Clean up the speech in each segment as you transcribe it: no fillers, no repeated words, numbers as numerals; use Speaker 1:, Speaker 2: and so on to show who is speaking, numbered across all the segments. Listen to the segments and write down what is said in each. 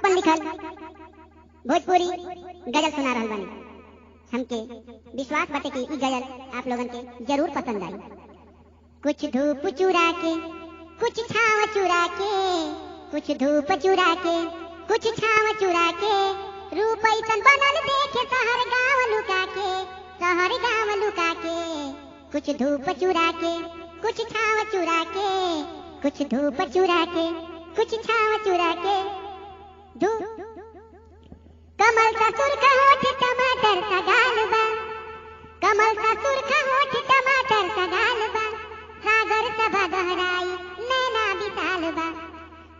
Speaker 1: आपन लिखल भोजपुरी गजल सुना रहल बानी। हमके विश्वास बाटे कि ई गजल आप लोगन के जरूर पसंद आई। कुछ धूप चुरा के, कुछ छाव चुरा के, कुछ धूप चुरा के, कुछ छाव चुरा के, रूप ऐसन बनल देखे शहर गांव लुका के, शहर गांव लुका के। कुछ धूप चुरा के, कुछ छाव चुरा के, कुछ धूप चुरा के, कुछ छाव चुरा के। कमल का सुर्ख होठ टमाटर सा गाल बा, कमल का सुर्ख होठ टमाटर सा गाल बा, सागर सभा गहराई नैना विशाल बा।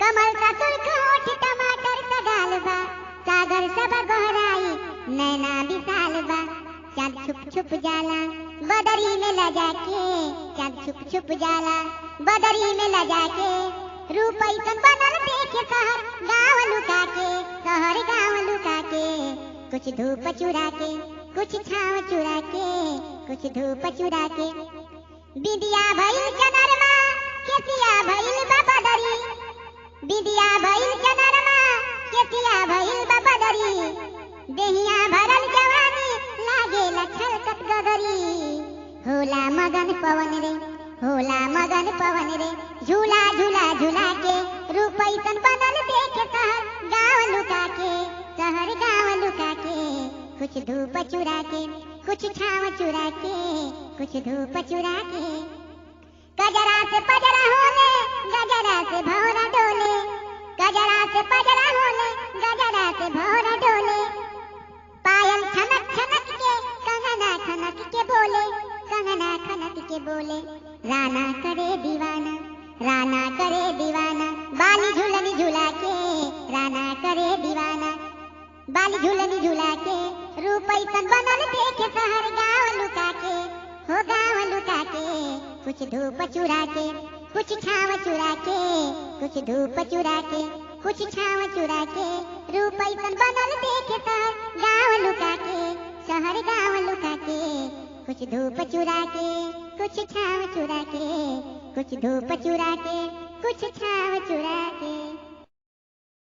Speaker 1: कमल का सुर्ख होठ टमाटर सा गाल बा, सागर सभा गहराई नैना विशाल बा। चाँद छुप छुप जाला बदरी में लजा के, चाँद छुप छुप जाला बदरी में लजा के, रूप ऐसन बनल देखे शहर गांव लुका के, शहर गांव लुका के। कुछ धूप चुरा के, कुछ छाव चुरा के, कुछ धूप चुरा के। बिंदिया भइल चनरमा केसिया भइल बदरी, बिंदिया भइल चनरमा केसिया भइल बदरी, देहिया भरल जवानी लागे छलकत गगरी। होला मगन पवन रे, होला मगन पवन रे, झूला झूला झूला के, रूप ऐसन बनल देखे शहर गांव लुका के, शहर गांव लुका के। कुछ धूप चुरा के, कुछ छाव चुरा के, कुछ धूप चुरा के। गजरा से पजरा होले, गजरा से भौरा डोले, गजरा से पजरा होले, गजरा से भौरा डोले। पायल खनक खनक के, कंगना खनक के बोले, कंगना खनक के बोले। राना करे दीवाना, राना करे दीवाना, बाली झूलनी झूला के, राना करे दीवाना, बाली झूलनी झूला के। रूप ऐसन बनल देखे शहर गांव लुका के, हो गांव लुका के। कुछ धूप चुरा के, कुछ छाव चुरा के, कुछ धूप चुरा के, कुछ छाव चुरा के। रूप ऐसन बनल देखे शहर गांव लुका के, शहर गांव लुका के। कुछ धूप चुरा के, कुछ छाव चुरा के, कुछ धूप चुरा के, कुछ छाव चुरा के।